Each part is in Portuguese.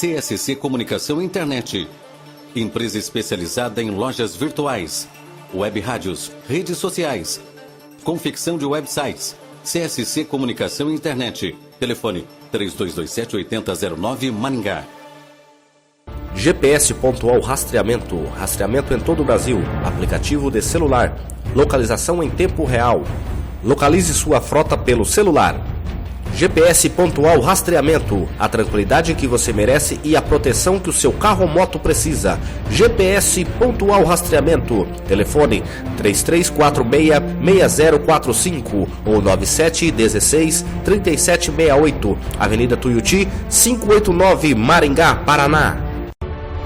CSC Comunicação Internet. Empresa especializada em lojas virtuais, web rádios, redes sociais, confecção de websites. CSC Comunicação Internet. Telefone 3227-8009 Maringá. GPS Pontual Rastreamento. Rastreamento em todo o Brasil. Aplicativo de celular. Localização em tempo real. Localize sua frota pelo celular. GPS Pontual Rastreamento. A tranquilidade que você merece e a proteção que o seu carro ou moto precisa. GPS Pontual Rastreamento. Telefone 3346-6045 ou 9716-3768. Avenida Tuiuti, 589, Maringá, Paraná.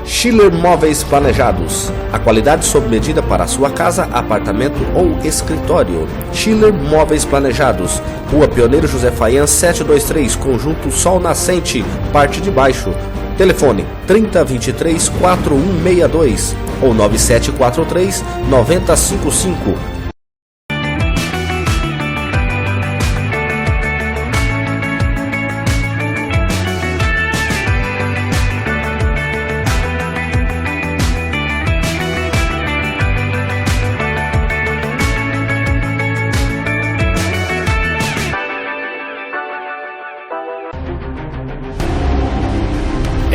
Schiller Móveis Planejados. A qualidade sob medida para a sua casa, apartamento ou escritório. Schiller Móveis Planejados. Rua Pioneiro José Faian 723, Conjunto Sol Nascente, parte de baixo. Telefone 3023-4162 ou 9743-9055.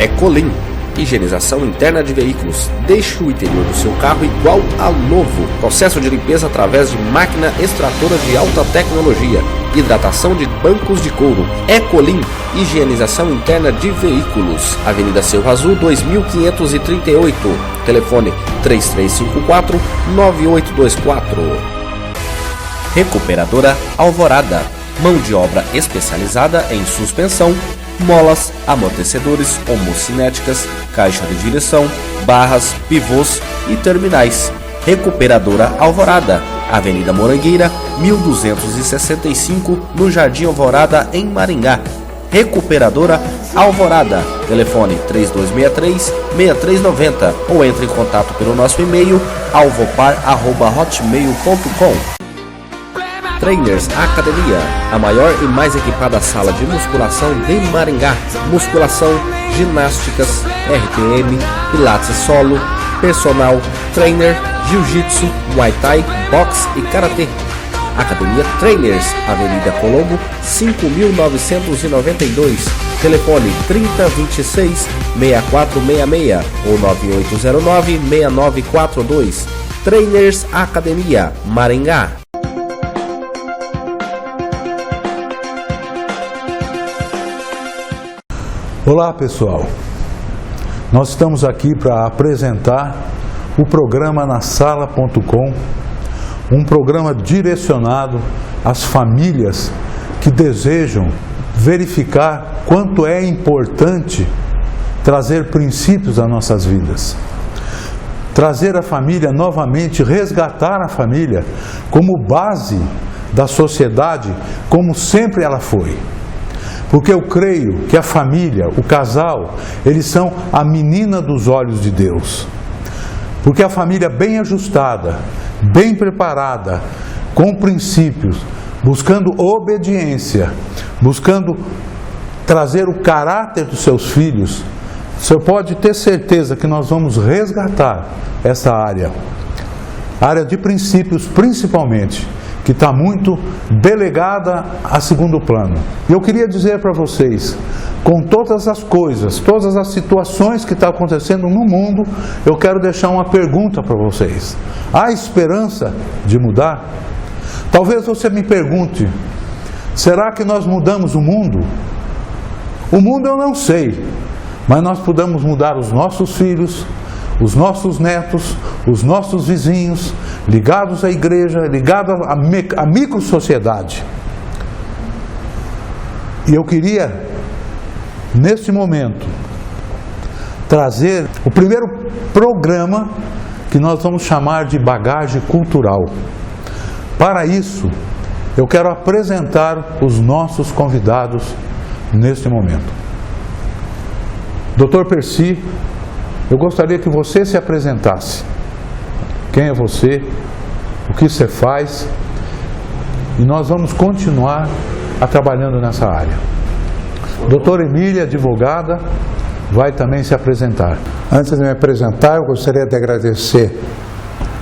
Ecolim, higienização interna de veículos. Deixe o interior do seu carro igual ao novo. Processo de limpeza através de máquina extratora de alta tecnologia. Hidratação de bancos de couro. Ecolim, higienização interna de veículos. Avenida Cerro Azul 2538. Telefone 3354-9824. Recuperadora Alvorada. Mão de obra especializada em suspensão, molas, amortecedores, homocinéticas, caixa de direção, barras, pivôs e terminais. Recuperadora Alvorada, Avenida Morangueira, 1265, no Jardim Alvorada, em Maringá. Recuperadora Alvorada, telefone 3263-6390 ou entre em contato pelo nosso e-mail alvopar@hotmail.com. Trainers Academia, a maior e mais equipada sala de musculação de Maringá. Musculação, ginásticas, RPM, pilates solo, personal, trainer, jiu-jitsu, muay thai, boxe e karatê. Academia Trainers, Avenida Colombo, 5992. Telefone 3026-6466 ou 9809-6942. Trainers Academia, Maringá. Olá pessoal, nós estamos aqui para apresentar o programa nasala.com, um programa direcionado às famílias que desejam verificar quanto é importante trazer princípios às nossas vidas, trazer a família novamente, resgatar a família como base da sociedade, como sempre ela foi. Porque eu creio que a família, o casal, eles são a menina dos olhos de Deus. Porque a família bem ajustada, bem preparada, com princípios, buscando obediência, buscando trazer o caráter dos seus filhos, você pode ter certeza que nós vamos resgatar essa área de princípios principalmente, que está muito delegada a segundo plano. E eu queria dizer para vocês, com todas as coisas, todas as situações que estão acontecendo no mundo, eu quero deixar uma pergunta para vocês. Há esperança de mudar? Talvez você me pergunte, será que nós mudamos o mundo? O mundo eu não sei, mas nós podemos mudar os nossos filhos, os nossos netos, os nossos vizinhos, ligados à igreja, ligados à microsociedade. E eu queria, neste momento, trazer o primeiro programa que nós vamos chamar de bagagem cultural. Para isso, eu quero apresentar os nossos convidados neste momento. Dr. Percy, eu gostaria que você se apresentasse. Quem é você? O que você faz? E nós vamos continuar trabalhando nessa área. Doutora Emília, advogada, vai também se apresentar. Antes de me apresentar, eu gostaria de agradecer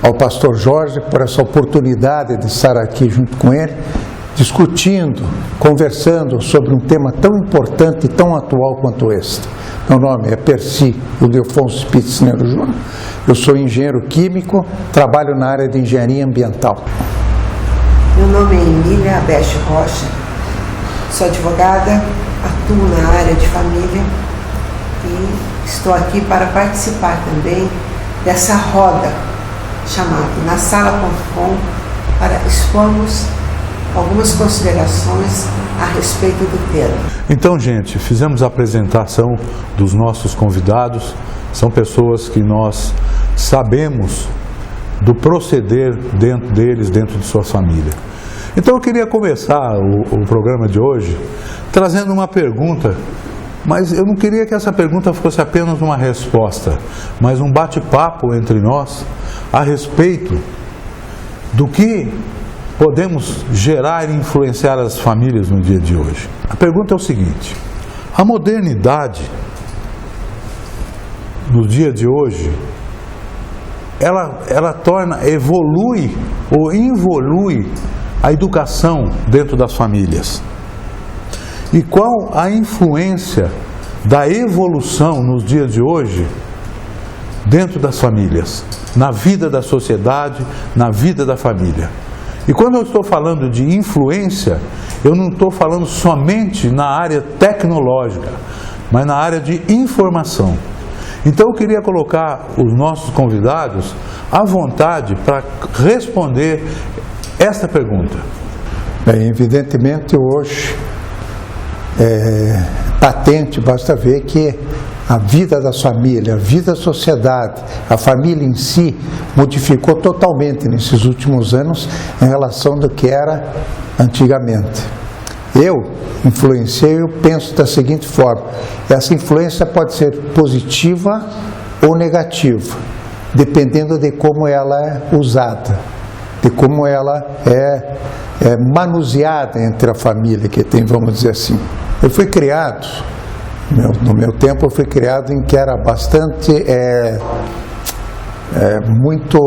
ao pastor Jorge por essa oportunidade de estar aqui junto com ele, discutindo, conversando sobre um tema tão importante e tão atual quanto este. Meu nome é Percy Ildefonso Spitznero Júnior, eu sou engenheiro químico, trabalho na área de engenharia ambiental. Meu nome é Emília Abeste Rocha, sou advogada, atuo na área de família e estou aqui para participar também dessa roda chamada nasala.com para expormos algumas considerações a respeito do tema. Então, gente, fizemos a apresentação dos nossos convidados, são pessoas que nós sabemos do proceder dentro deles, dentro de sua família. Então eu queria começar o programa de hoje trazendo uma pergunta, mas eu não queria que essa pergunta fosse apenas uma resposta, mas um bate-papo entre nós a respeito do que podemos gerar e influenciar as famílias no dia de hoje. A pergunta é o seguinte: a modernidade no dia de hoje, ela evolui ou involui a educação dentro das famílias. E qual a influência da evolução nos dias de hoje dentro das famílias, na vida da sociedade, na vida da família? E quando eu estou falando de influência, eu não estou falando somente na área tecnológica, mas na área de informação. Então eu queria colocar os nossos convidados à vontade para responder esta pergunta. Bem, evidentemente hoje é patente, basta ver que a vida da família, a vida da sociedade, a família em si modificou totalmente nesses últimos anos em relação do que era antigamente. Eu influenciei, eu penso da seguinte forma: essa influência pode ser positiva ou negativa, dependendo de como ela é usada, de como ela é manuseada entre a família que tem, vamos dizer assim. Eu fui criado, no meu tempo eu fui criado em que era bastante, muito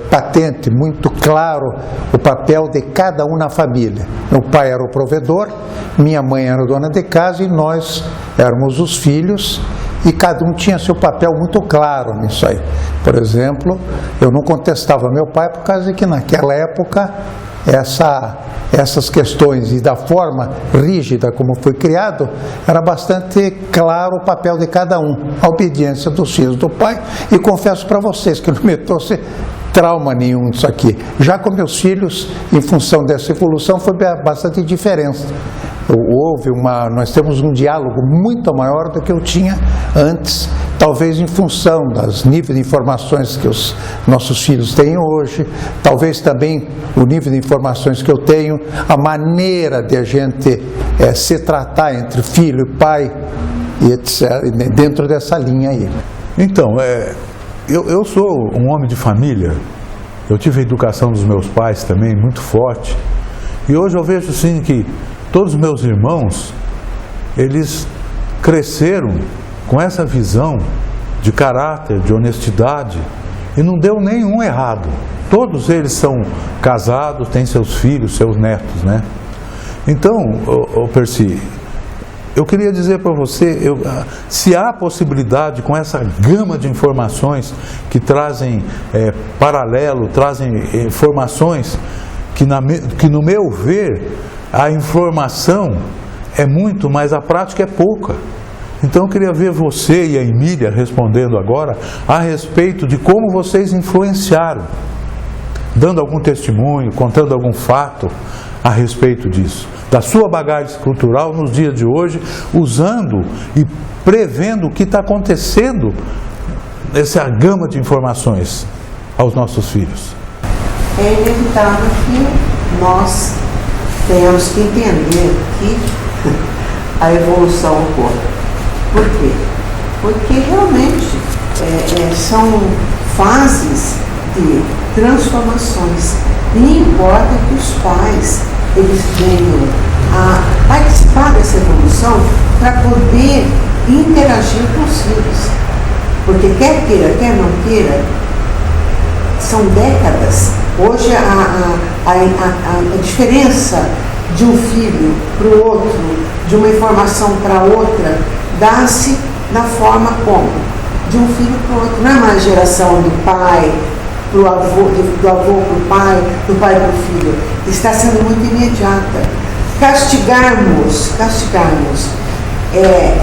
patente, muito claro o papel de cada um na família. Meu pai era o provedor, minha mãe era a dona de casa e nós éramos os filhos, e cada um tinha seu papel muito claro nisso aí. Por exemplo, eu não contestava meu pai por causa de que naquela época essas questões e da forma rígida como foi criado, era bastante claro o papel de cada um, a obediência dos filhos do pai, e confesso para vocês que não me trouxe trauma nenhum disso aqui. Já com meus filhos, em função dessa evolução, foi bastante diferença. Nós temos um diálogo muito maior do que eu tinha antes, talvez em função dos níveis de informações que os nossos filhos têm hoje, talvez também o nível de informações que eu tenho, a maneira de a gente se tratar entre filho e pai, e etc., dentro dessa linha aí. Então, eu sou um homem de família, eu tive a educação dos meus pais também muito forte, e hoje eu vejo sim que todos os meus irmãos, eles cresceram com essa visão de caráter, de honestidade, e não deu nenhum errado. Todos eles são casados, têm seus filhos, seus netos, né? Então, Percy, eu queria dizer para você, se há possibilidade com essa gama de informações que trazem paralelo, trazem informações que no meu ver, a informação é muito, mas a prática é pouca. Então eu queria ver você e a Emília respondendo agora a respeito de como vocês influenciaram, dando algum testemunho, contando algum fato a respeito disso, da sua bagagem cultural nos dias de hoje, usando e prevendo o que está acontecendo nessa gama de informações aos nossos filhos. É inevitável que nós tenhamos que entender que a evolução ocorre. Por quê? Porque realmente são fases de transformações. E não importa que os pais eles venham a participar dessa evolução para poder interagir com os filhos. Porque quer queira, quer não queira, são décadas. Hoje a diferença de um filho para o outro, de uma informação para outra, dá-se na forma como? De um filho para o outro. Não é mais geração do pai para o avô, do avô para o pai, do pai para o filho. Está sendo muito imediata. Castigarmos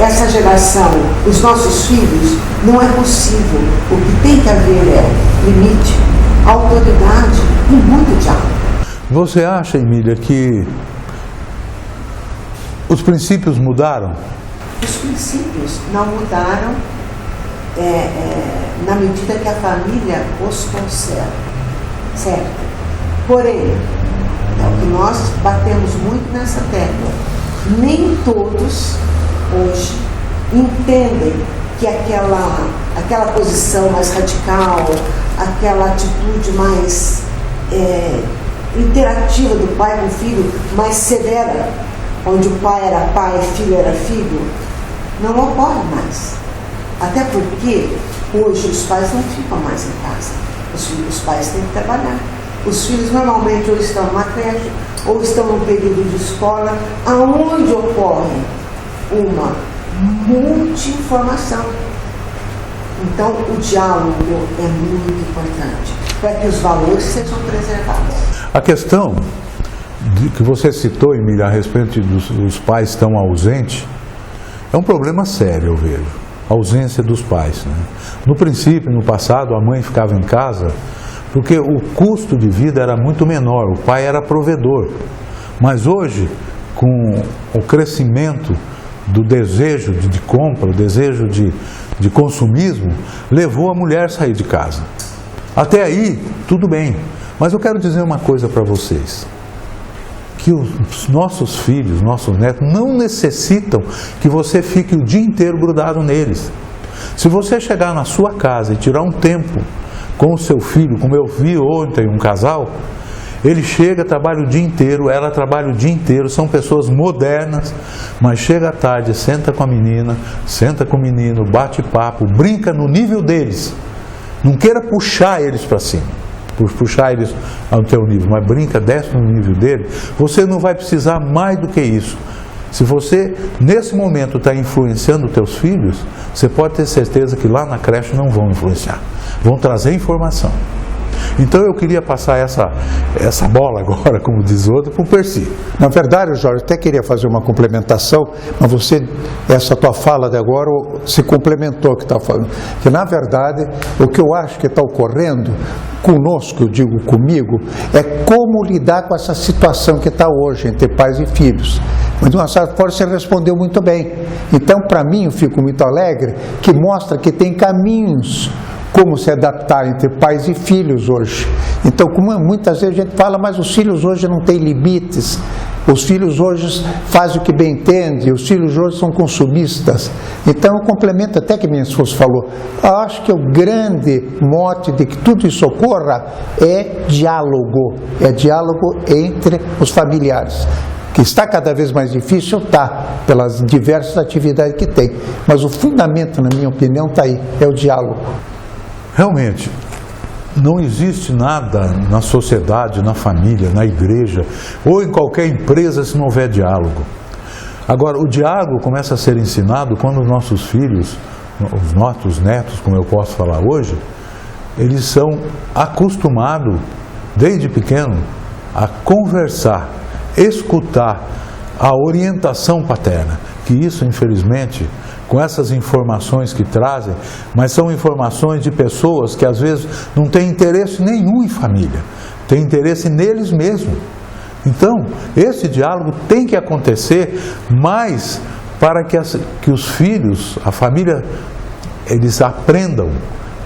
essa geração, os nossos filhos, não é possível. O que tem que haver é limite, autoridade e muito diálogo. Você acha, Emília, que os princípios mudaram? Os princípios não mudaram na medida que a família os conserva, certo? Porém, é o que nós batemos muito nessa tecla. Nem todos hoje entendem que aquela posição mais radical, aquela atitude mais interativa do pai com o filho, mais severa, onde o pai era pai e filho era filho, não ocorre mais. Até porque hoje os pais não ficam mais em casa. Os pais têm que trabalhar. Os filhos normalmente ou estão numa creche ou estão num período de escola, aonde ocorre uma multi-informação. Então o diálogo é muito importante para que os valores sejam preservados. A questão que você citou, Emília, a respeito dos pais estão ausentes, é um problema sério, eu vejo. A ausência dos pais, né? No princípio, no passado, a mãe ficava em casa porque o custo de vida era muito menor, o pai era provedor. Mas hoje, com o crescimento do desejo de compra, o desejo de consumismo, levou a mulher a sair de casa. Até aí, tudo bem. Mas eu quero dizer uma coisa para vocês. Que os nossos filhos, nossos netos, não necessitam que você fique o dia inteiro grudado neles. Se você chegar na sua casa e tirar um tempo com o seu filho, como eu vi ontem um casal, ele chega, trabalha o dia inteiro, ela trabalha o dia inteiro, são pessoas modernas, mas chega à tarde, senta com a menina, senta com o menino, bate papo, brinca no nível deles. Não queira puxar eles para cima. Por puxar eles ao teu nível, mas brinca, desce no nível dele, você não vai precisar mais do que isso. Se você, nesse momento, está influenciando os teus filhos, você pode ter certeza que lá na creche não vão influenciar, vão trazer informação. Então eu queria passar essa bola agora, como diz o outro, para o Percy. Na verdade, Jorge, até queria fazer uma complementação, mas essa tua fala de agora se complementou o que está falando. Que na verdade, o que eu acho que está ocorrendo conosco, eu digo comigo, é como lidar com essa situação que está hoje entre pais e filhos. Mas de uma certa forma você respondeu muito bem. Então, para mim, eu fico muito alegre que mostra que tem caminhos como se adaptar entre pais e filhos hoje. Então, como muitas vezes a gente fala, mas os filhos hoje não têm limites, os filhos hoje fazem o que bem entendem, os filhos hoje são consumistas. Então, eu complemento até que minha esposa falou, eu acho que o grande mote de que tudo isso ocorra é diálogo entre os familiares. Que está cada vez mais difícil, pelas diversas atividades que tem. Mas o fundamento, na minha opinião, está aí, é o diálogo. Realmente, não existe nada na sociedade, na família, na igreja ou em qualquer empresa se não houver diálogo. Agora, o diálogo começa a ser ensinado quando os nossos filhos, os nossos netos, como eu posso falar hoje, eles são acostumados, desde pequeno, a conversar, escutar a orientação paterna, que isso, infelizmente, com essas informações que trazem, mas são informações de pessoas que às vezes não têm interesse nenhum em família, têm interesse neles mesmos. Então, esse diálogo tem que acontecer, mas para que os filhos, a família, eles aprendam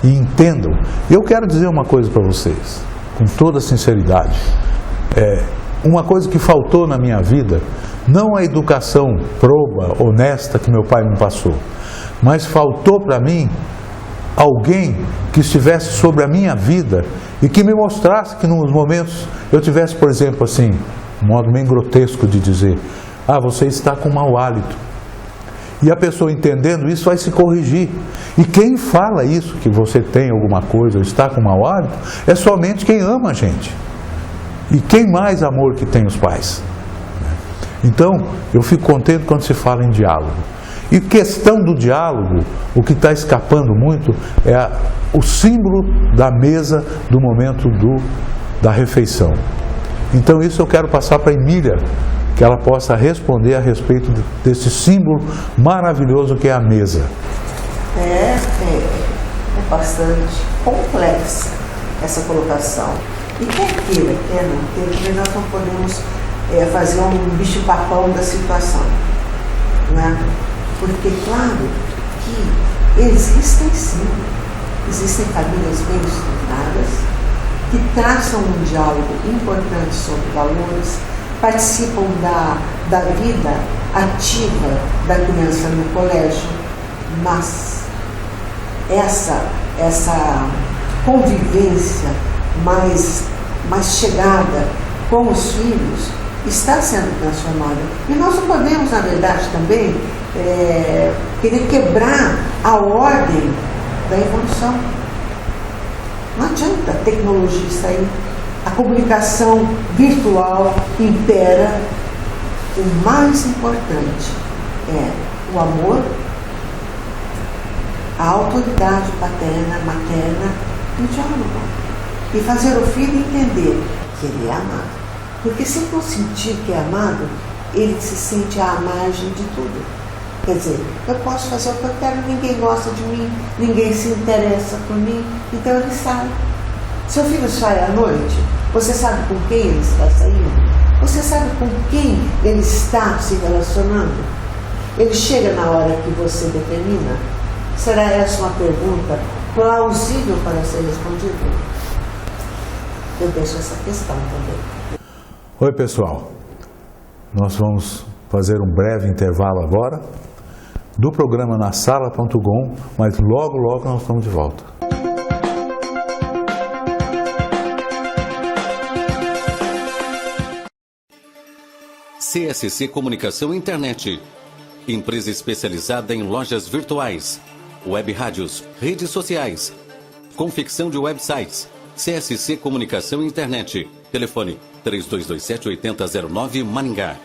e entendam. E eu quero dizer uma coisa para vocês, com toda sinceridade. Uma coisa que faltou na minha vida, não a educação proba, honesta que meu pai me passou, mas faltou para mim alguém que estivesse sobre a minha vida e que me mostrasse que nos momentos eu tivesse, por exemplo, assim, um modo bem grotesco de dizer, você está com mau hálito. E a pessoa entendendo isso vai se corrigir. E quem fala isso, que você tem alguma coisa ou está com mau hábito, é somente quem ama a gente. E quem mais amor que tem os pais? Então, eu fico contente quando se fala em diálogo. E questão do diálogo, o que está escapando muito é o símbolo da mesa do momento da refeição. Então isso eu quero passar para a Emília, que ela possa responder a respeito desse símbolo maravilhoso que é a mesa. É bastante complexa essa colocação. E quer queira, quer não queira, nós não podemos fazer um bicho-papão da situação. Não é? Porque, claro, que existem sim, existem famílias bem estruturadas que traçam um diálogo importante sobre valores, participam da vida ativa da criança no colégio, mas essa convivência mais chegada com os filhos está sendo transformada. E nós não podemos, na verdade, também querer quebrar a ordem da evolução. Não adianta a tecnologia sair, a comunicação virtual impera. O mais importante é o amor, a autoridade paterna, materna e o diálogo. E fazer o filho entender que ele é amado. Porque se ele não sentir que é amado, ele se sente à margem de tudo. Quer dizer, eu posso fazer o que eu quero, ninguém gosta de mim, ninguém se interessa por mim, então ele sai. Seu filho sai à noite, você sabe com quem ele está saindo? Você sabe com quem ele está se relacionando? Ele chega na hora que você determina? Será essa uma pergunta plausível para ser respondida? Eu deixo essa questão também. Oi, pessoal. Nós vamos fazer um breve intervalo agora do programa na sala.com, mas logo nós estamos de volta. CSC Comunicação e Internet. Empresa especializada em lojas virtuais, web rádios, redes sociais, confecção de websites. CSC Comunicação e Internet. Telefone 3227-8009 Maringá.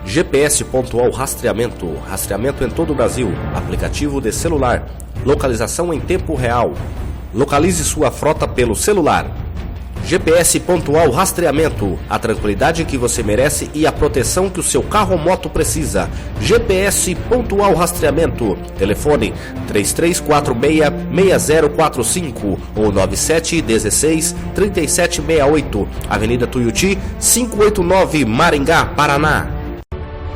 GPS Pontual Rastreamento. Rastreamento em todo o Brasil. Aplicativo de celular. Localização em tempo real. Localize sua frota pelo celular. GPS Pontual Rastreamento. A tranquilidade que você merece e a proteção que o seu carro ou moto precisa. GPS Pontual Rastreamento. Telefone 3346-6045 ou 9716-3768. Avenida Tuiuti, 589, Maringá, Paraná.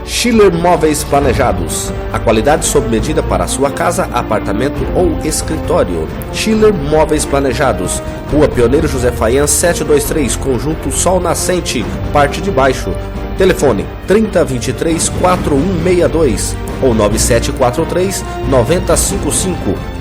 Schiller Móveis Planejados. A qualidade sob medida para a sua casa, apartamento ou escritório. Schiller Móveis Planejados. Rua Pioneiro José Faian 723, Conjunto Sol Nascente, parte de baixo. Telefone 3023-4162 ou 9743-9055.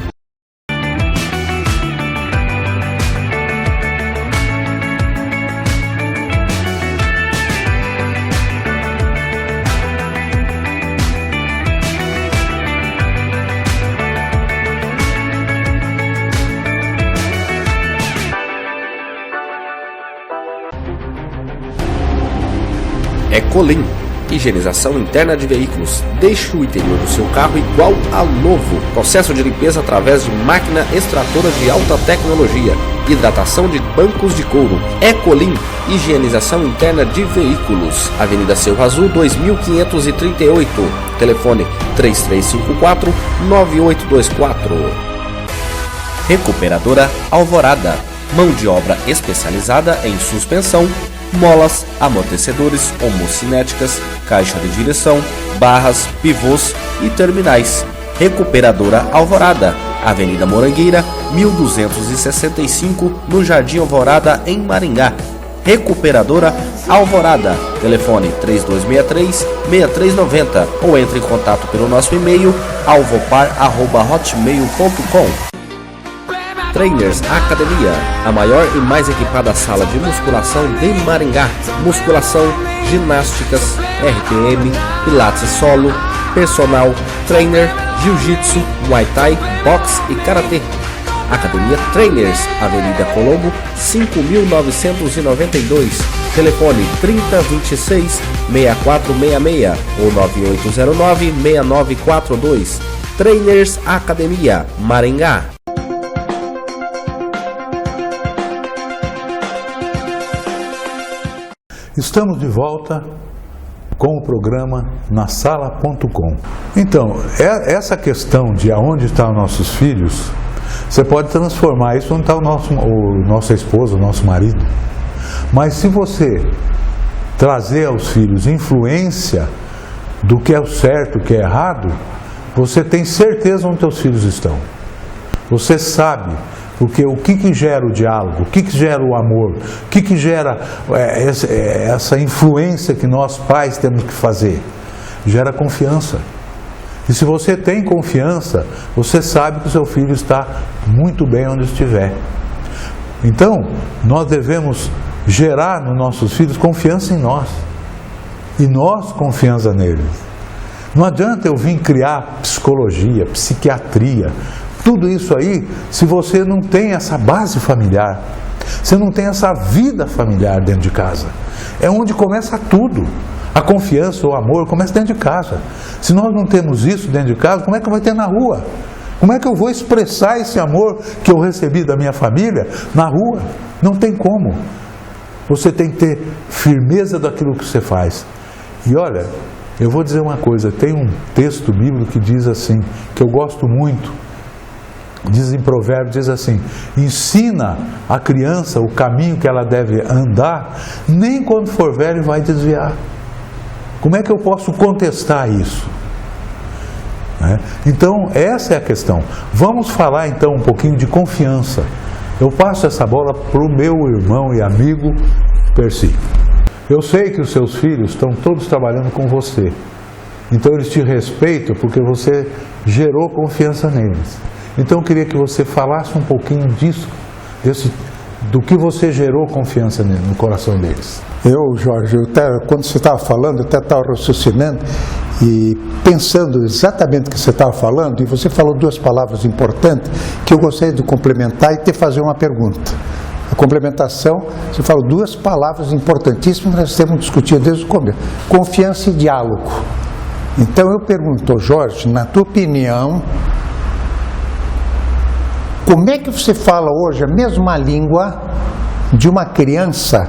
Ecolim, higienização interna de veículos. Deixe o interior do seu carro igual a novo. Processo de limpeza através de máquina extratora de alta tecnologia. Hidratação de bancos de couro. Ecolim, higienização interna de veículos. Avenida Cerro Azul 2538. Telefone 3354-9824. Recuperadora Alvorada. Mão de obra especializada em suspensão, molas, amortecedores, homocinéticas, caixa de direção, barras, pivôs e terminais. Recuperadora Alvorada, Avenida Morangueira, 1265, no Jardim Alvorada, em Maringá. Recuperadora Alvorada, telefone 3263-6390 ou entre em contato pelo nosso e-mail alvopar@hotmail.com. Trainers Academia, a maior e mais equipada sala de musculação de Maringá. Musculação, ginásticas, RPM, pilates solo, personal trainer, jiu-jitsu, muay thai, boxe e karatê. Academia Trainers, Avenida Colombo, 5.992, telefone 3026-6466 ou 9809-6942. Trainers Academia, Maringá. Estamos de volta com o programa na sala.com. Então, essa questão de aonde estão nossos filhos, você pode transformar isso onde está nossa esposa, o nosso marido. Mas se você trazer aos filhos influência do que é o certo, o que é errado, você tem certeza onde seus filhos estão. Você sabe o que gera o diálogo, o que gera o amor, o que gera essa influência que nós pais temos que fazer. Gera confiança. E se você tem confiança, você sabe que o seu filho está muito bem onde estiver. Então, nós devemos gerar nos nossos filhos confiança em nós. E nós confiança neles. Não adianta eu vir criar psicologia, psiquiatria, tudo isso aí, se você não tem essa base familiar, você não tem essa vida familiar dentro de casa. É onde começa tudo. A confiança, o amor, começa dentro de casa. Se nós não temos isso dentro de casa, como é que vai ter na rua? Como é que eu vou expressar esse amor que eu recebi da minha família na rua? Não tem como. Você tem que ter firmeza daquilo que você faz. E olha, eu vou dizer uma coisa, tem um texto bíblico que diz assim, que eu gosto muito, diz em Provérbios, diz assim: ensina a criança o caminho que ela deve andar, nem quando for velho vai desviar. Como é que eu posso contestar isso? Então, essa é a questão. Vamos falar então um pouquinho de confiança. Eu passo essa bola para o meu irmão e amigo Percy. Eu sei que os seus filhos estão todos trabalhando com você. Então eles te respeitam porque você gerou confiança neles. Então eu queria que você falasse um pouquinho disso, do que você gerou confiança no coração deles. Jorge, quando você estava falando, eu até estava raciocinando e pensando exatamente o que você estava falando, e você falou duas palavras importantes que eu gostaria de complementar e te fazer uma pergunta. A complementação, você falou duas palavras importantíssimas que nós temos discutido desde o começo: confiança e diálogo. Então eu pergunto, Jorge, na tua opinião, como é que você fala hoje a mesma língua de uma criança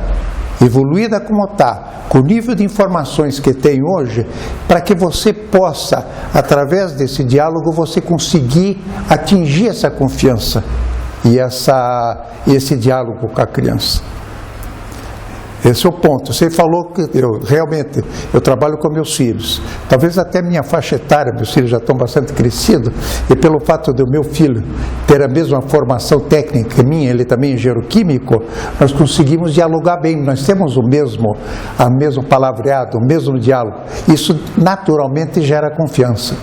evoluída como está, com o nível de informações que tem hoje, para que você possa, através desse diálogo, você conseguir atingir essa confiança e esse diálogo com a criança? Esse é o ponto. Você falou que eu trabalho com meus filhos. Talvez até minha faixa etária, meus filhos já estão bastante crescidos, e pelo fato de o meu filho ter a mesma formação técnica que minha, ele também é engenheiro químico, nós conseguimos dialogar bem. Nós temos o mesmo palavreado, o mesmo diálogo. Isso naturalmente gera confiança.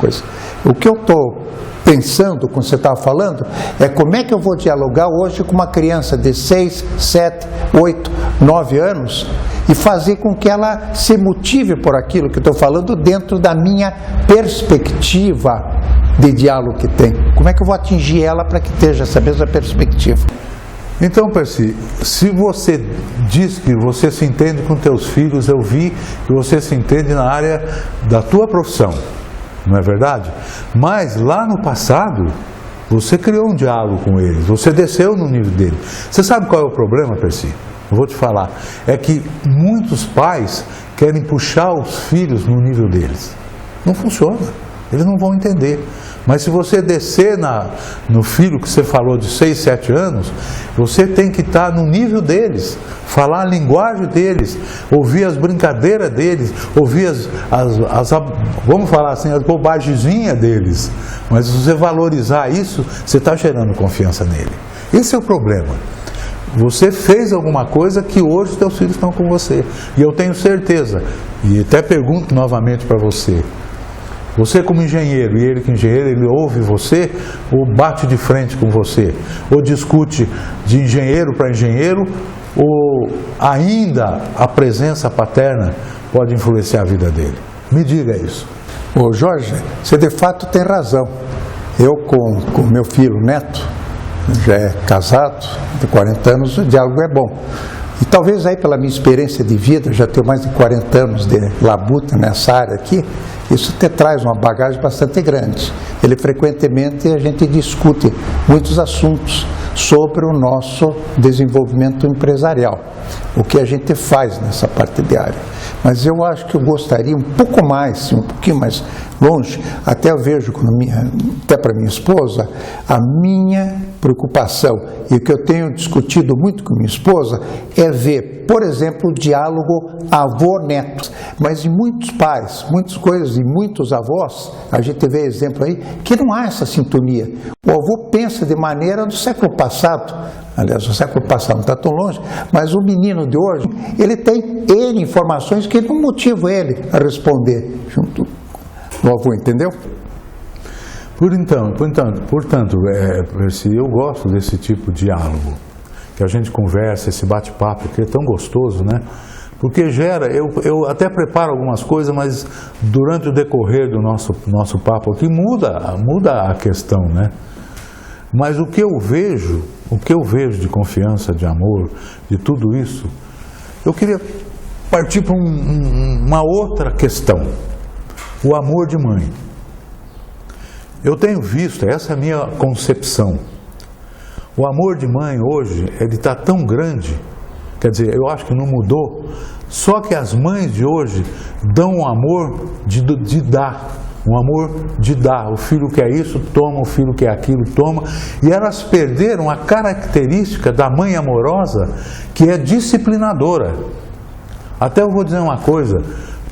O que eu estou pensando, quando você estava falando, é como é que eu vou dialogar hoje com uma criança de 6, 7, 8, 9 anos e fazer com que ela se motive por aquilo que eu estou falando dentro da minha perspectiva de diálogo que tem. Como é que eu vou atingir ela para que esteja essa mesma perspectiva? Então, Percy, se você diz que você se entende com teus filhos, eu vi que você se entende na área da tua profissão. Não é verdade? Mas lá no passado, você criou um diálogo com eles, você desceu no nível deles. Você sabe qual é o problema, Percy? Eu vou te falar. É que muitos pais querem puxar os filhos no nível deles. Não funciona. Eles não vão entender. Mas se você descer no filho que você falou de 6, 7 anos, você tem que estar no nível deles, falar a linguagem deles, ouvir as brincadeiras deles, ouvir vamos falar assim, as bobagemzinhas deles. Mas se você valorizar isso, você está gerando confiança nele. Esse é o problema. Você fez alguma coisa que hoje os teus filhos estão com você. E eu tenho certeza, e até pergunto novamente para você, você como engenheiro, e ele que engenheiro, ele ouve você ou bate de frente com você? Ou discute de engenheiro para engenheiro? Ou ainda a presença paterna pode influenciar a vida dele? Me diga isso. Ô Jorge, você de fato tem razão. Eu com meu filho Neto, já é casado, de 40 anos, o diálogo é bom. E talvez aí pela minha experiência de vida, já tenho mais de 40 anos de labuta nessa área aqui, isso te traz uma bagagem bastante grande. Ele frequentemente a gente discute muitos assuntos sobre o nosso desenvolvimento empresarial, o que a gente faz nessa parte de área. Mas eu acho que eu gostaria um pouquinho mais longe, até eu vejo até para minha esposa, a minha preocupação, e o que eu tenho discutido muito com minha esposa, é ver, por exemplo, o diálogo avô-neto. Mas em muitos pais, muitas coisas, e muitos avós, a gente vê exemplo aí, que não há essa sintonia. O avô pensa de maneira do século passado, aliás, o século passado não está tão longe, mas o menino de hoje, ele tem N informações que não motivam ele a responder junto do avô, entendeu? Portanto, Percy, eu gosto desse tipo de diálogo, que a gente conversa, esse bate-papo, que é tão gostoso, né? Porque gera, eu até preparo algumas coisas, mas durante o decorrer do nosso papo aqui muda a questão, né? Mas o que eu vejo de confiança, de amor, de tudo isso, eu queria partir para uma outra questão, o amor de mãe. Eu tenho visto, essa é a minha concepção, o amor de mãe hoje, ele está tão grande, quer dizer, eu acho que não mudou, só que as mães de hoje dão um amor de dar, um amor de dar. O filho quer isso, toma, o filho quer aquilo, toma. E elas perderam a característica da mãe amorosa, que é disciplinadora. Até eu vou dizer uma coisa,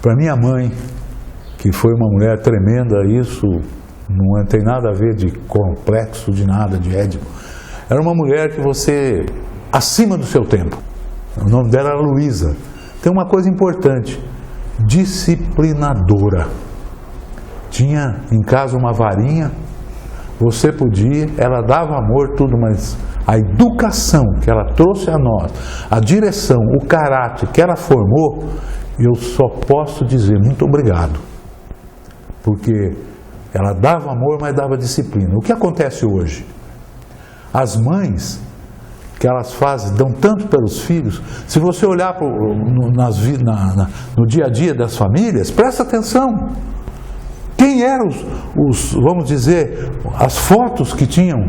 para minha mãe, que foi uma mulher tremenda, isso não tem nada a ver de complexo, de nada, de Édipo. Era uma mulher que você, acima do seu tempo. O nome dela era Luísa. Tem uma coisa importante, disciplinadora. Tinha em casa uma varinha, você podia, ela dava amor, tudo, mas a educação que ela trouxe a nós, a direção, o caráter que ela formou, eu só posso dizer muito obrigado. Porque ela dava amor, mas dava disciplina. O que acontece hoje? As mães, que elas dão tanto pelos filhos, se você olhar no dia a dia das famílias, presta atenção. Quem eram vamos dizer, as fotos que tinham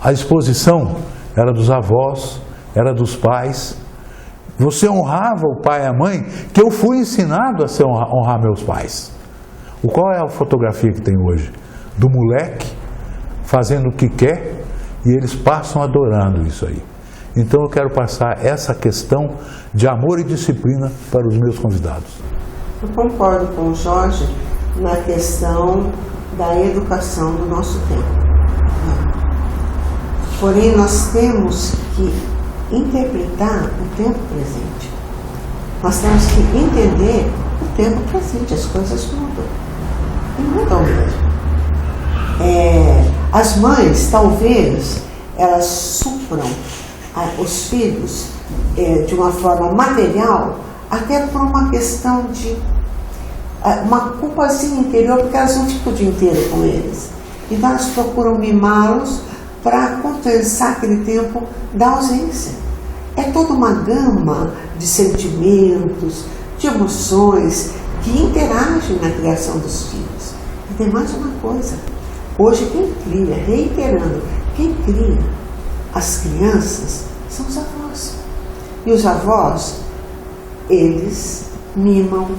à exposição? Era dos avós, era dos pais. Você honrava o pai e a mãe, que eu fui ensinado a honrar meus pais. Qual é a fotografia que tem hoje? Do moleque fazendo o que quer e eles passam adorando isso aí. Então eu quero passar essa questão de amor e disciplina para os meus convidados. Eu concordo com o Jorge na questão da educação do nosso tempo. Porém, nós temos que interpretar o tempo presente. Nós temos que entender o tempo presente, as coisas mudam. E mudam mesmo. As mães, talvez, elas supram os filhos de uma forma material, até por uma questão de uma culpazinha interior, porque elas não ficam o dia inteiro com eles. Então elas procuram mimá-los para compensar aquele tempo da ausência. É toda uma gama de sentimentos, de emoções que interagem na criação dos filhos. E tem mais uma coisa. Hoje quem cria, reiterando, quem cria as crianças são os avós. E os avós, eles mimam,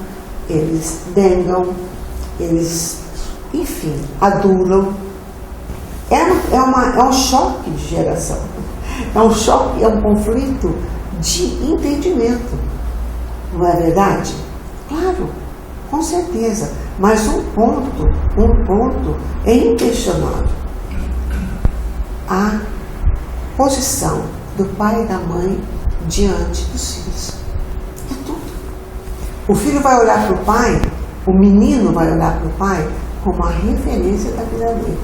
eles dengam, eles, enfim, adulam. É um choque de geração. É um choque, é um conflito de entendimento. Não é verdade? Claro, com certeza. Mas um ponto é inquestionável. A posição do pai e da mãe diante dos filhos. É tudo. O filho vai olhar para o pai, o menino vai olhar para o pai como a referência da vida dele.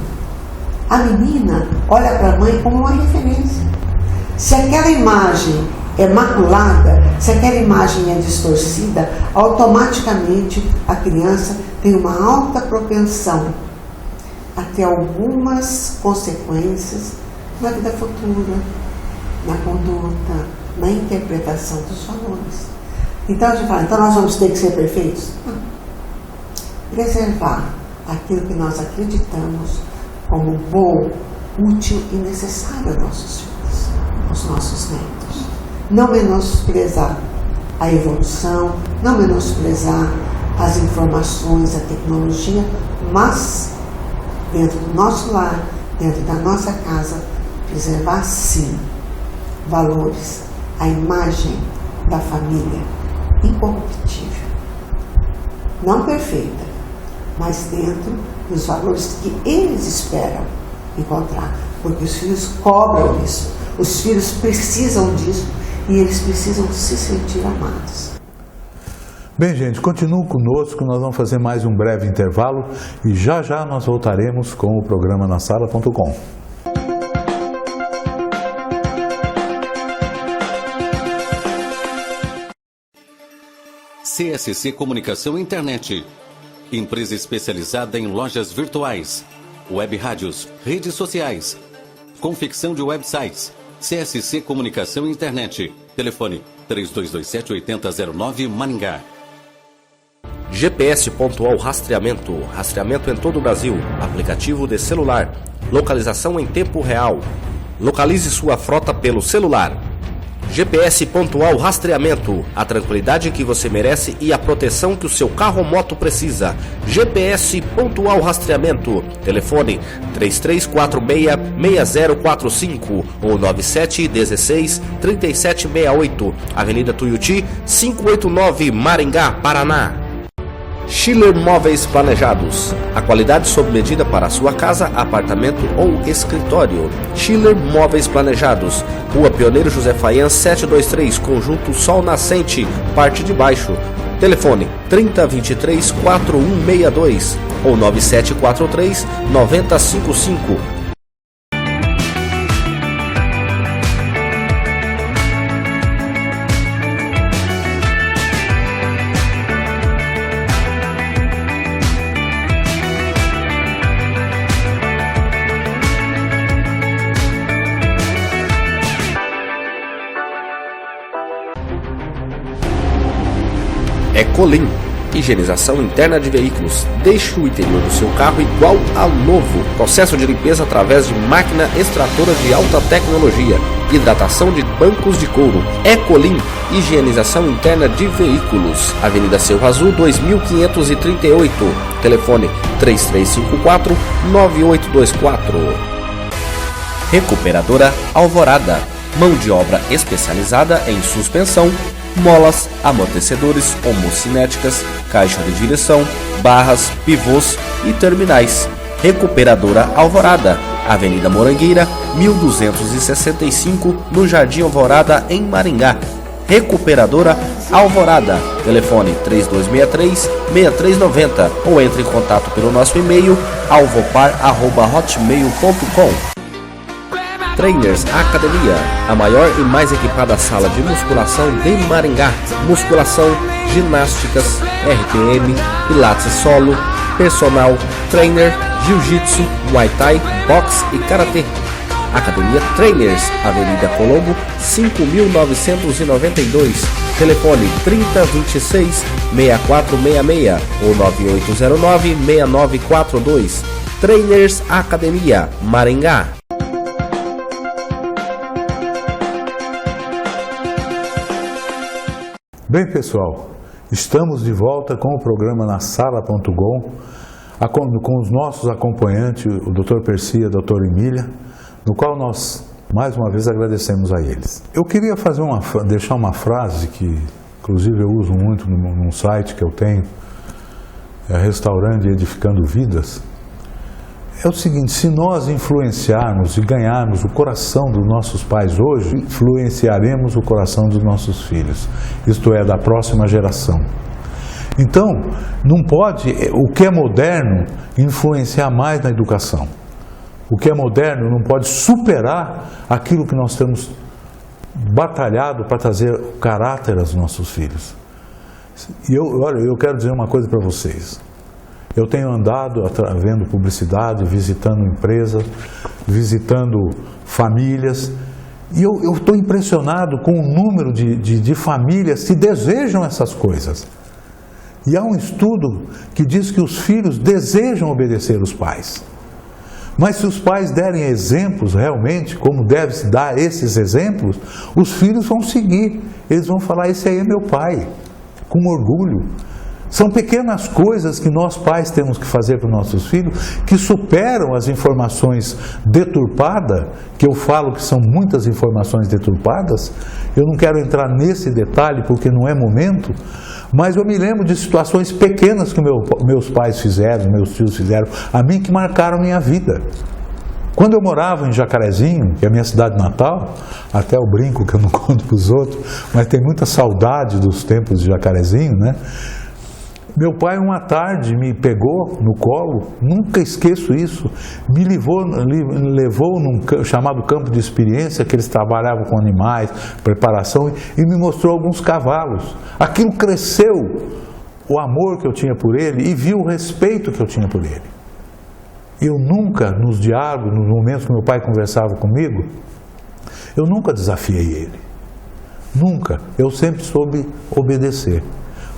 A menina olha para a mãe como uma referência. Se aquela imagem é maculada, se aquela imagem é distorcida, automaticamente a criança tem uma alta propensão a ter algumas consequências na vida futura, na conduta, na interpretação dos valores. Então a gente fala, então nós vamos ter que ser perfeitos? Não. Preservar aquilo que nós acreditamos como bom, útil e necessário aos nossos filhos, aos nossos netos. Não menosprezar a evolução, não menosprezar as informações, a tecnologia, mas dentro do nosso lar, dentro da nossa casa, preservar sim valores, a imagem da família incorruptível, não perfeita, mas dentro dos valores que eles esperam encontrar, porque os filhos cobram isso, os filhos precisam disso e eles precisam se sentir amados. Bem, gente, continuem conosco, nós vamos fazer mais um breve intervalo e já já nós voltaremos com o programa nasala.com. CSC Comunicação e Internet. Empresa especializada em lojas virtuais, web rádios, redes sociais, confecção de websites. CSC Comunicação e Internet. Telefone 3227-8009 Maringá. GPS Pontual Rastreamento. Rastreamento em todo o Brasil. Aplicativo de celular. Localização em tempo real. Localize sua frota pelo celular. GPS Pontual Rastreamento. A tranquilidade que você merece e a proteção que o seu carro ou moto precisa. GPS Pontual Rastreamento. Telefone 3346-6045 ou 9716-3768. Avenida Tuiuti, 589, Maringá, Paraná. Schiller Móveis Planejados. A qualidade sob medida para a sua casa, apartamento ou escritório. Schiller Móveis Planejados. Rua Pioneiro José Faian 723, Conjunto Sol Nascente, parte de baixo. Telefone 3023-4162 ou 9743-9055. Ecolim, higienização interna de veículos. Deixe o interior do seu carro igual ao novo. Processo de limpeza através de máquina extratora de alta tecnologia. Hidratação de bancos de couro. Ecolim, higienização interna de veículos. Avenida Cerro Azul 2538. Telefone 3354-9824. Recuperadora Alvorada. Mão de obra especializada em suspensão, molas, amortecedores, homocinéticas, caixa de direção, barras, pivôs e terminais. Recuperadora Alvorada, Avenida Morangueira, 1265, no Jardim Alvorada, em Maringá. Recuperadora Alvorada, telefone 3263-6390 ou entre em contato pelo nosso e-mail alvopar@hotmail.com. Trainers Academia, a maior e mais equipada sala de musculação de Maringá. Musculação, ginásticas, RPM, pilates solo, personal, trainer, jiu-jitsu, muay thai, boxe e karatê. Academia Trainers, Avenida Colombo, 5992. Telefone 3026-6466 ou 9809-6942. Trainers Academia, Maringá. Bem, pessoal, estamos de volta com o programa nasala.com, com os nossos acompanhantes, o Dr. Percy e a Dra. Emília, no qual nós, mais uma vez, agradecemos a eles. Eu queria deixar uma frase que, inclusive, eu uso muito num site que eu tenho, Restaurando e Edificando Vidas. É o seguinte: se nós influenciarmos e ganharmos o coração dos nossos pais hoje, influenciaremos o coração dos nossos filhos, isto é, da próxima geração. Então, não pode o que é moderno influenciar mais na educação. O que é moderno não pode superar aquilo que nós temos batalhado para trazer o caráter aos nossos filhos. E olha, eu quero dizer uma coisa para vocês. Eu tenho andado vendo publicidade, visitando empresas, visitando famílias, e eu estou impressionado com o número de famílias que desejam essas coisas. E há um estudo que diz que os filhos desejam obedecer os pais. Mas se os pais derem exemplos realmente, como deve se dar esses exemplos, os filhos vão seguir. Eles vão falar, esse aí é meu pai, com orgulho. São pequenas coisas que nós pais temos que fazer para os nossos filhos, que superam as informações deturpadas, que eu falo que são muitas informações deturpadas. Eu não quero entrar nesse detalhe porque não é momento, mas eu me lembro de situações pequenas que meus pais fizeram, meus tios fizeram, a mim que marcaram minha vida. Quando eu morava em Jacarezinho, que é a minha cidade natal, até eu brinco que eu não conto para os outros, mas tem muita saudade dos tempos de Jacarezinho, né? Meu pai uma tarde me pegou no colo, nunca esqueço isso, me levou num chamado campo de experiência, que eles trabalhavam com animais, preparação, e me mostrou alguns cavalos. Aquilo cresceu o amor que eu tinha por ele e viu o respeito que eu tinha por ele. Eu nunca, nos diálogos, nos momentos que meu pai conversava comigo, eu nunca desafiei ele. Nunca. Eu sempre soube obedecer.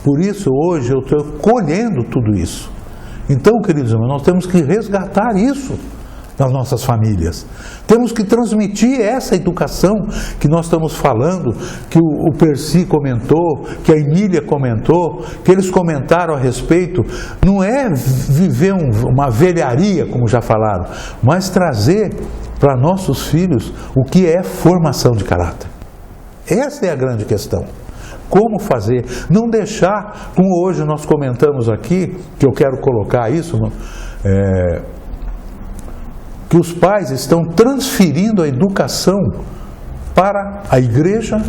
Por isso, hoje, eu estou colhendo tudo isso. Então, queridos irmãos, nós temos que resgatar isso nas nossas famílias. Temos que transmitir essa educação que nós estamos falando, que o Percy comentou, que a Emília comentou, que eles comentaram a respeito. Não é viver uma velharia, como já falaram, mas trazer para nossos filhos o que é formação de caráter. Essa é a grande questão. Como fazer? Não deixar, como hoje nós comentamos aqui, que eu quero colocar isso, que os pais estão transferindo a educação para a igreja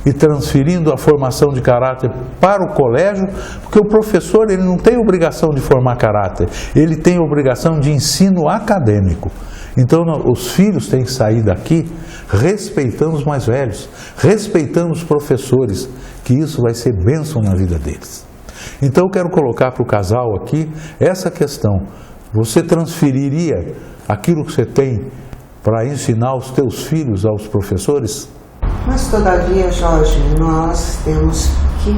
e transferindo a formação de caráter para o colégio, porque o professor ele não tem obrigação de formar caráter, ele tem obrigação de ensino acadêmico. Então os filhos têm que sair daqui respeitando os mais velhos, respeitando os professores, que isso vai ser bênção na vida deles. Então eu quero colocar para o casal aqui essa questão. Você transferiria aquilo que você tem para ensinar os teus filhos aos professores? Mas todavia, Jorge, nós temos que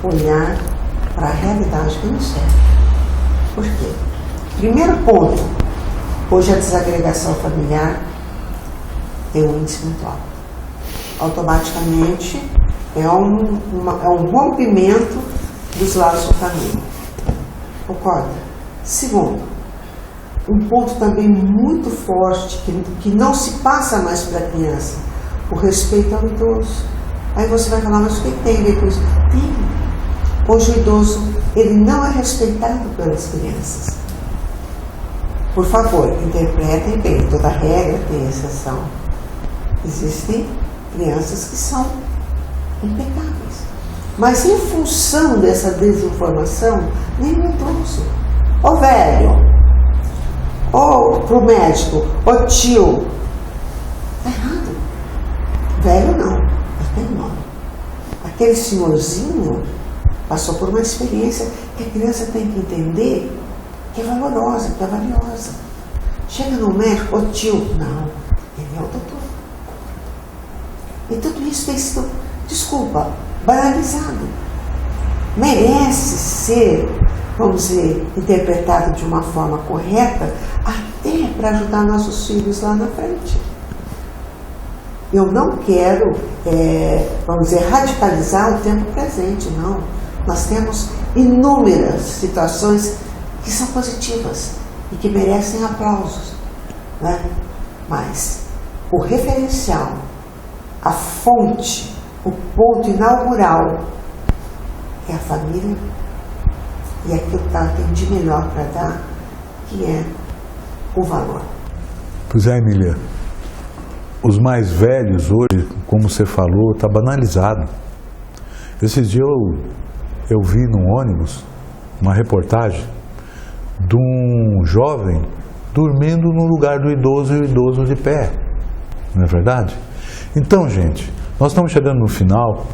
olhar para a realidade que nos serve. Por quê? Primeiro ponto, hoje a desagregação familiar tem um índice muito alto. Automaticamente é um rompimento dos laços de família. Concorda? Segundo, um ponto também muito forte que não se passa mais para a criança, o respeito ao idoso. Aí você vai falar, mas o que tem a ver com isso? Tem. Hoje o idoso, ele não é respeitado pelas crianças. Por favor, interpretem bem, toda regra tem exceção. Existem crianças que são impecáveis. Mas em função dessa desinformação, nem o idoso, o velho, ou pro médico, o tio, está errado. Velho não, até nome. Aquele senhorzinho passou por uma experiência que a criança tem que entender que é valorosa, que é valiosa. Chega no médico, o tio, não, ele é o doutor. E tudo isso tem sido, desculpa, banalizado. Merece ser, vamos dizer, interpretado de uma forma correta, até para ajudar nossos filhos lá na frente. Eu não quero, vamos dizer, radicalizar o tempo presente, não. Nós temos inúmeras situações que são positivas e que merecem aplausos, né? Mas o referencial, a fonte, o ponto inaugural é a família e aquilo que ela tem de melhor para dar, que é o valor. Pois é, Emília, os mais velhos hoje, como você falou, está banalizado. Esses dias eu vi num ônibus uma reportagem de um jovem dormindo no lugar do idoso e o idoso de pé, não é verdade? Então, gente, nós estamos chegando no final,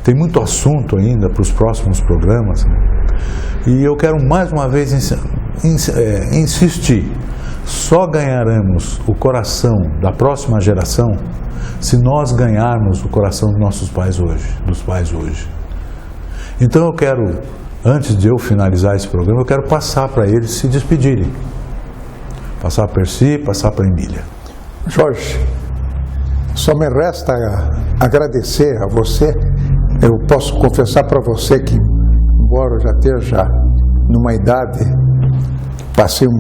tem muito assunto ainda para os próximos programas, e eu quero mais uma vez insistir, só ganharemos o coração da próxima geração se nós ganharmos o coração dos nossos pais hoje, Então eu quero, antes de eu finalizar esse programa, eu quero passar para eles se despedirem. Passar para Percy, passar para Emília. Jorge, só me resta agradecer a você. Eu posso confessar para você que, embora eu já esteja numa idade, passei um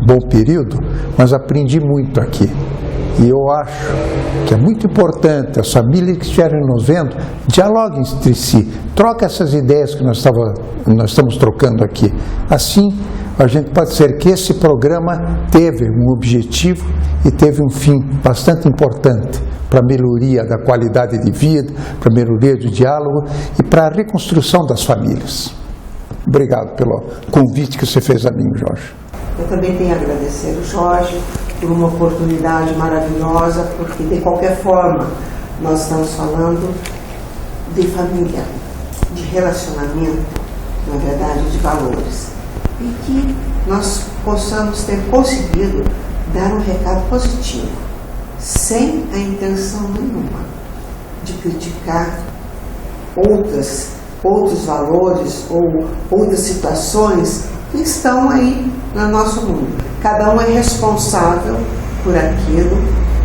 bom período, mas aprendi muito aqui. E eu acho que é muito importante as famílias que estiverem nos vendo dialoguem entre si, troquem essas ideias que nós estamos trocando aqui. Assim, a gente pode dizer que esse programa teve um objetivo e teve um fim bastante importante para a melhoria da qualidade de vida, para a melhoria do diálogo e para a reconstrução das famílias. Obrigado pelo convite que você fez a mim, Jorge. Eu também tenho a agradecer o Jorge por uma oportunidade maravilhosa, porque de qualquer forma nós estamos falando de família, de relacionamento, na verdade, de valores. E que nós possamos ter conseguido dar um recado positivo, sem a intenção nenhuma de criticar outros valores ou outras situações que estão aí no nosso mundo. Cada um é responsável por aquilo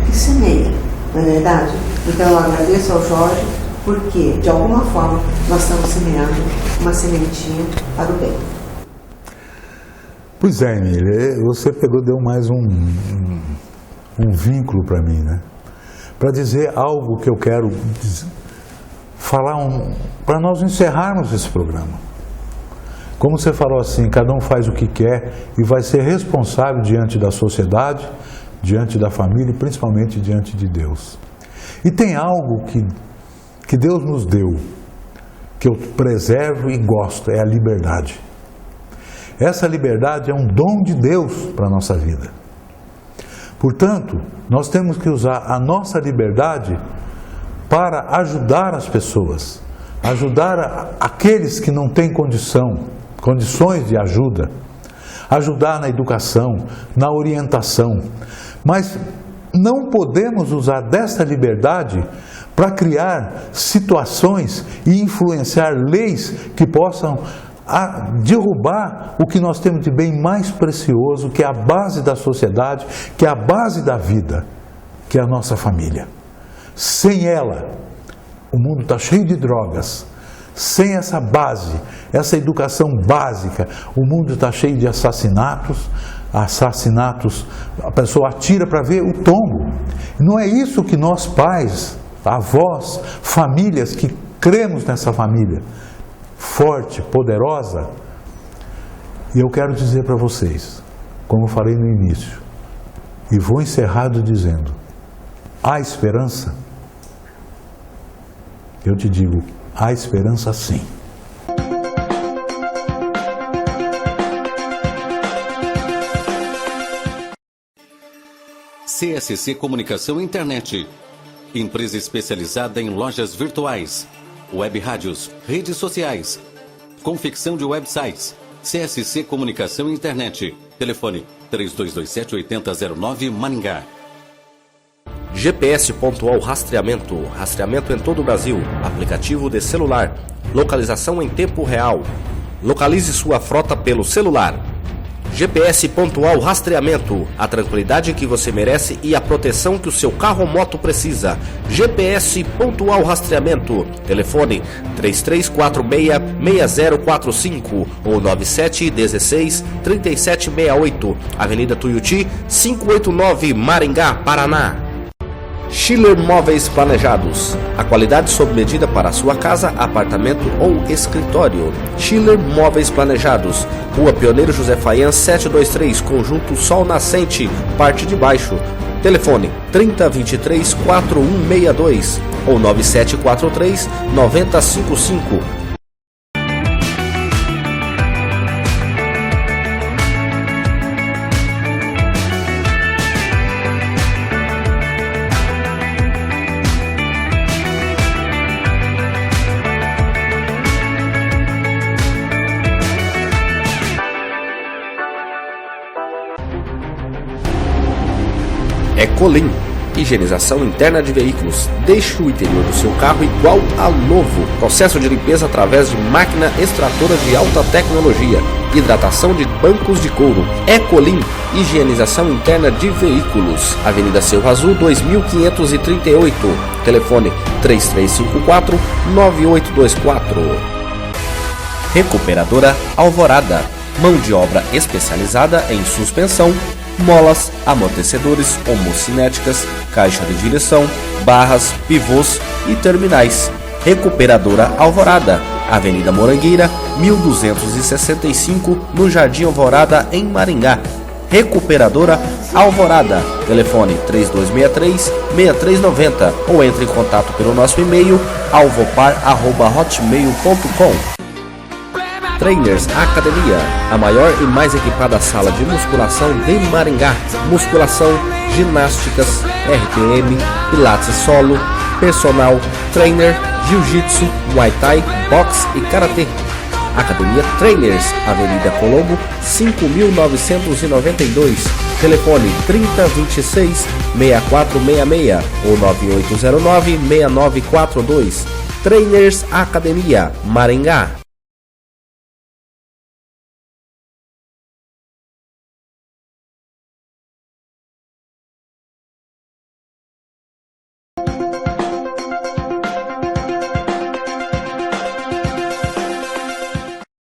que semeia, não é verdade? Então eu agradeço ao Jorge, porque de alguma forma nós estamos semeando uma sementinha para o bem. Pois é, Emília, você deu mais um vínculo para mim, né? Para dizer algo que eu quero falar, para nós encerrarmos esse programa. Como você falou assim, cada um faz o que quer e vai ser responsável diante da sociedade, diante da família e principalmente diante de Deus. E tem algo que Deus nos deu, que eu preservo e gosto, é a liberdade. Essa liberdade é um dom de Deus para a nossa vida. Portanto, nós temos que usar a nossa liberdade para ajudar as pessoas, ajudar aqueles que não têm condições de ajuda, ajudar na educação, na orientação. Mas não podemos usar dessa liberdade para criar situações e influenciar leis que possam derrubar o que nós temos de bem mais precioso, que é a base da sociedade, que é a base da vida, que é a nossa família. Sem ela, o mundo está cheio de drogas. Sem essa base, essa educação básica, o mundo está cheio de assassinatos, a pessoa atira para ver o tombo. Não é isso que nós pais, avós, famílias que cremos nessa família forte, poderosa. E eu quero dizer para vocês, como eu falei no início, e vou encerrado dizendo, há esperança? Eu te digo, há esperança sim. CSC Comunicação e Internet. Empresa especializada em lojas virtuais, web rádios, redes sociais, confecção de websites. CSC Comunicação e Internet. Telefone 3227-8009 Maringá. GPS Pontual Rastreamento. Rastreamento em todo o Brasil. Aplicativo de celular. Localização em tempo real. Localize sua frota pelo celular. GPS Pontual Rastreamento. A tranquilidade que você merece e a proteção que o seu carro ou moto precisa. GPS Pontual Rastreamento. Telefone 3346-6045 ou 9716-3768. Avenida Tuiuti, 589, Maringá, Paraná. Schiller Móveis Planejados. A qualidade sob medida para a sua casa, apartamento ou escritório. Schiller Móveis Planejados. Rua Pioneiro José Faian 723, Conjunto Sol Nascente, parte de baixo. Telefone 3023-4162 ou 9743-9055. Ecolim, higienização interna de veículos. Deixe o interior do seu carro igual a novo. Processo de limpeza através de máquina extratora de alta tecnologia. Hidratação de bancos de couro. Ecolim, higienização interna de veículos. Avenida Cerro Azul, 2538. Telefone 3354-9824. Recuperadora Alvorada. Mão de obra especializada em suspensão, molas, amortecedores, homocinéticas, caixa de direção, barras, pivôs e terminais. Recuperadora Alvorada, Avenida Morangueira, 1265, no Jardim Alvorada, em Maringá. Recuperadora Alvorada, telefone 3263-6390 ou entre em contato pelo nosso e-mail alvopar@hotmail.com. Trainers Academia, a maior e mais equipada sala de musculação de Maringá. Musculação, ginásticas, RPM, pilates solo, personal, trainer, jiu-jitsu, muay thai, boxe e karatê. Academia Trainers, Avenida Colombo, 5992. Telefone 3026-6466 ou 9809-6942. Trainers Academia, Maringá.